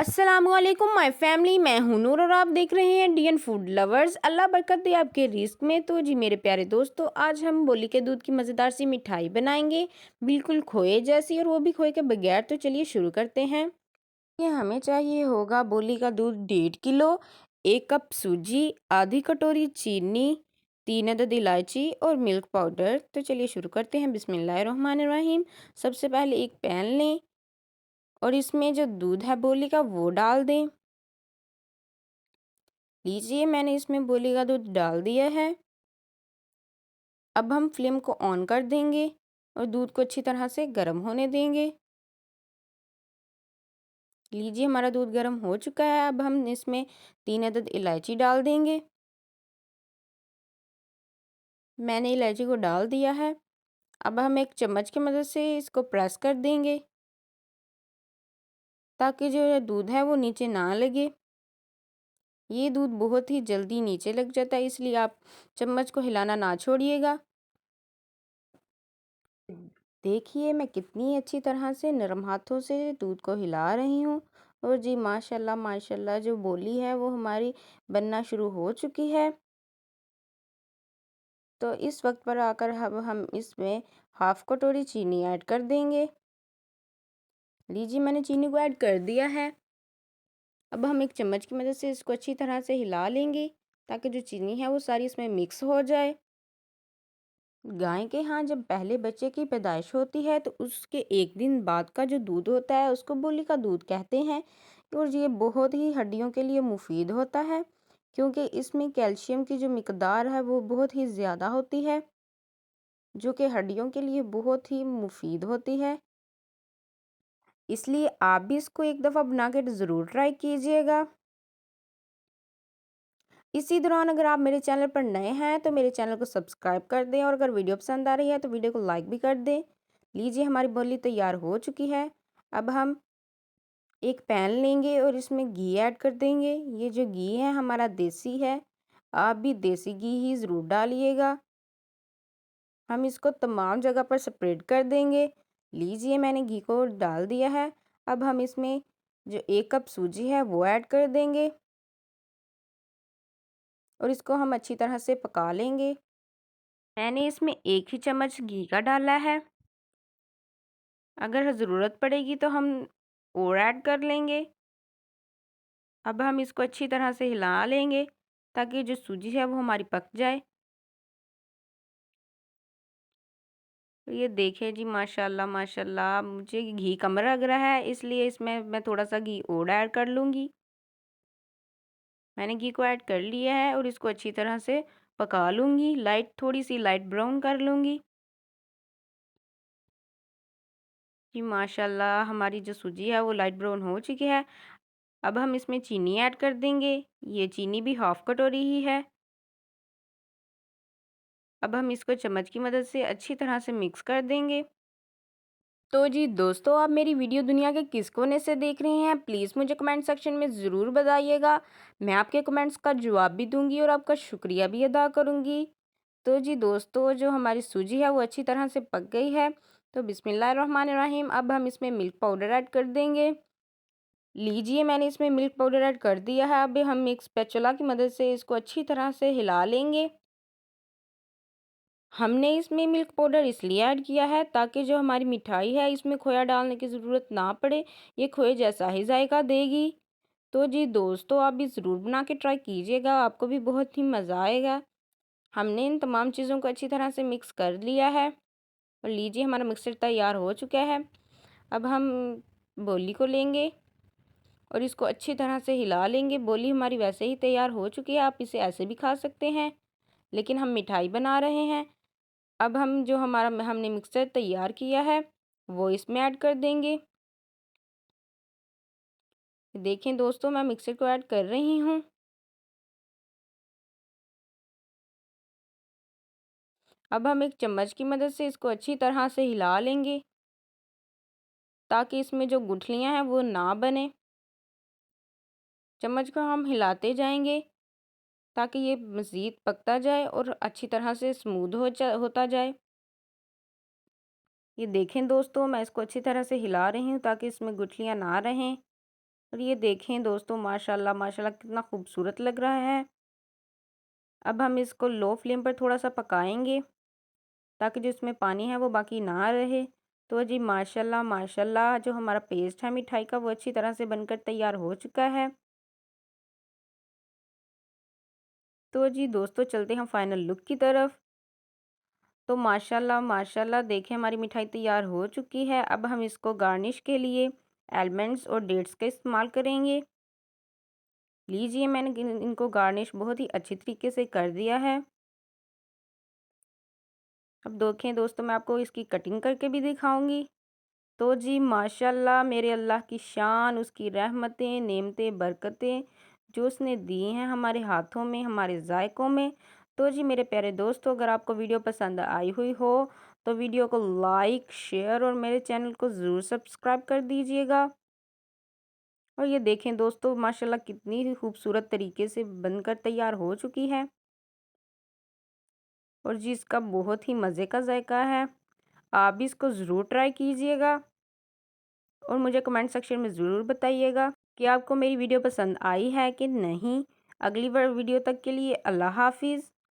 अस्सलामुअलैकुम my family, मैं हूं नूर और आप देख रहे हैं डीएन फूड लवर्स। अल्लाह बरकत दे आपके रिस्क में। तो जी मेरे प्यारे दोस्तों, आज हम बोली के दूध की मज़ेदार सी मिठाई बनाएंगे, बिल्कुल खोए जैसी, और वो भी खोए के बगैर। तो चलिए शुरू करते हैं। ये हमें चाहिए होगा बोली का दूध 1.5 किलो, 1 कप सूजी, आधी कटोरी चीनी, 3 अदद इलायची और मिल्क पाउडर। तो चलिए शुरू करते हैं। बिस्मिल्लाहिर्रहमानिर्रहीम। सबसे पहले एक पैन लें और इसमें जो दूध है बोली का वो डाल दें। लीजिए, मैंने इसमें बोली का दूध डाल दिया है। अब हम फ्लेम को ऑन कर देंगे और दूध को अच्छी तरह से गर्म होने देंगे। लीजिए, हमारा दूध गर्म हो चुका है। अब हम इसमें 3 अदद इलायची डाल देंगे। मैंने इलायची को डाल दिया है। अब हम एक चम्मच की मदद से इसको प्रेस कर देंगे ताकि जो दूध है वो नीचे ना लगे। ये दूध बहुत ही जल्दी नीचे लग जाता है, इसलिए आप चम्मच को हिलाना ना छोड़िएगा। देखिए, मैं कितनी अच्छी तरह से नरम हाथों से दूध को हिला रही हूँ। और जी माशाल्लाह माशाल्लाह, जो बोली है वो हमारी बनना शुरू हो चुकी है। तो इस वक्त पर आकर अब हम इसमें हाफ कटोरी चीनी ऐड कर देंगे। लीजिए, मैंने चीनी को ऐड कर दिया है। अब हम एक चम्मच की मदद से इसको अच्छी तरह से हिला लेंगे ताकि जो चीनी है वो सारी इसमें मिक्स हो जाए। गाय के यहाँ जब पहले बच्चे की पैदाइश होती है तो उसके 1 दिन बाद का जो दूध होता है उसको बोली का दूध कहते हैं। और ये बहुत ही हड्डियों के लिए मुफीद होता है, क्योंकि इसमें कैल्शियम की जो मिकदार है वो बहुत ही ज़्यादा होती है, जो कि हड्डियों के लिए बहुत ही मुफीद होती है। इसलिए आप भी इसको एक दफ़ा बना के ज़रूर ट्राई कीजिएगा। इसी दौरान अगर आप मेरे चैनल पर नए हैं तो मेरे चैनल को सब्सक्राइब कर दें, और अगर वीडियो पसंद आ रही है तो वीडियो को लाइक भी कर दें। लीजिए, हमारी बोली तैयार हो चुकी है। अब हम एक पैन लेंगे और इसमें घी ऐड कर देंगे। ये जो घी है हमारा देसी है, आप भी देसी घी ही ज़रूर डालिएगा। हम इसको तमाम जगह पर स्प्रेड कर देंगे। लीजिए, मैंने घी को डाल दिया है। अब हम इसमें जो 1 कप सूजी है वो ऐड कर देंगे और इसको हम अच्छी तरह से पका लेंगे। मैंने इसमें 1 ही चम्मच घी का डाला है। अगर ज़रूरत पड़ेगी तो हम और ऐड कर लेंगे। अब हम इसको अच्छी तरह से हिला लेंगे ताकि जो सूजी है वो हमारी पक जाए। तो ये देखिए जी, माशाल्लाह माशाल्लाह, मुझे घी कम लग रहा है, इसलिए इसमें मैं थोड़ा सा घी और ऐड कर लूँगी। मैंने घी को ऐड कर लिया है और इसको अच्छी तरह से पका लूँगी। थोड़ी सी लाइट ब्राउन कर लूँगी। जी माशाल्लाह, हमारी जो सूजी है वो लाइट ब्राउन हो चुकी है। अब हम इसमें चीनी ऐड कर देंगे। ये चीनी भी हाफ कटोरी ही है। अब हम इसको चम्मच की मदद से अच्छी तरह से मिक्स कर देंगे। तो जी दोस्तों, आप मेरी वीडियो दुनिया के किस कोने से देख रहे हैं, प्लीज़ मुझे कमेंट सेक्शन में ज़रूर बताइएगा। मैं आपके कमेंट्स का जवाब भी दूंगी और आपका शुक्रिया भी अदा करूंगी। तो जी दोस्तों, जो हमारी सूजी है वो अच्छी तरह से पक गई है। तो बिस्मिल्लाहिर्रहमानिर्रहीम, अब हम इसमें मिल्क पाउडर ऐड कर देंगे। लीजिए, मैंने इसमें मिल्क पाउडर ऐड कर दिया है। अब हम एक स्पैचुला की मदद से इसको अच्छी तरह से हिला लेंगे। हमने इसमें मिल्क पाउडर इसलिए ऐड किया है ताकि जो हमारी मिठाई है इसमें खोया डालने की ज़रूरत ना पड़े, ये खोए जैसा ही जायका देगी। तो जी दोस्तों, आप भी ज़रूर बना के ट्राई कीजिएगा, आपको भी बहुत ही मज़ा आएगा। हमने इन तमाम चीज़ों को अच्छी तरह से मिक्स कर लिया है और लीजिए, हमारा मिक्सर तैयार हो चुका है। अब हम बोली को लेंगे और इसको अच्छी तरह से हिला लेंगे। बोली हमारी वैसे ही तैयार हो चुकी है, आप इसे ऐसे भी खा सकते हैं, लेकिन हम मिठाई बना रहे हैं। अब हम जो हमारा हमने मिक्सचर तैयार किया है वो इसमें ऐड कर देंगे। देखें दोस्तों, मैं मिक्सर को ऐड कर रही हूँ। अब हम एक चम्मच की मदद से इसको अच्छी तरह से हिला लेंगे ताकि इसमें जो गुठलियाँ हैं वो ना बने। चम्मच को हम हिलाते जाएंगे ताकि ये मज़ीद पकता जाए और अच्छी तरह से स्मूथ होता जाए। ये देखें दोस्तों, मैं इसको अच्छी तरह से हिला रही हूँ ताकि इसमें गुठलियाँ ना रहें। और ये देखें दोस्तों, माशाल्लाह माशाल्लाह कितना खूबसूरत लग रहा है। अब हम इसको लो फ्लेम पर थोड़ा सा पकाएंगे ताकि जो इसमें पानी है वो बाकी ना रहे। तो जी माशाल्लाह माशाल्लाह जो हमारा पेस्ट है मिठाई का वो अच्छी तरह से बनकर तैयार हो चुका है। तो जी दोस्तों चलते हैं फाइनल लुक की तरफ। तो माशाल्लाह माशाल्लाह देखें हमारी मिठाई तैयार हो चुकी है। अब हम इसको गार्निश के लिए आलमंड्स और डेट्स का इस्तेमाल करेंगे। लीजिए मैंने इनको गार्निश बहुत ही अच्छी तरीके से कर दिया है। अब देखें दोस्तों, मैं आपको इसकी कटिंग करके भी दिखाऊंगी। तो जी माशाल्लाह मेरे अल्लाह की शान, उसकी रहमतें, नेमतें, बरकतें जो उसने दी हैं हमारे हाथों में, हमारे जायकों में। तो जी मेरे प्यारे दोस्तों, अगर आपको वीडियो पसंद आई हुई हो तो वीडियो को लाइक, शेयर और मेरे चैनल को ज़रूर सब्सक्राइब कर दीजिएगा। और ये देखें दोस्तों, माशाल्लाह कितनी ही खूबसूरत तरीके से बनकर तैयार हो चुकी है। और जी इसका बहुत ही मज़े का जायका है। आप भी इसको ज़रूर ट्राई कीजिएगा और मुझे कमेंट सेक्शन में ज़रूर बताइएगा कि आपको मेरी वीडियो पसंद आई है कि नहीं। अगली बार वीडियो तक के लिए अल्लाह हाफिज़।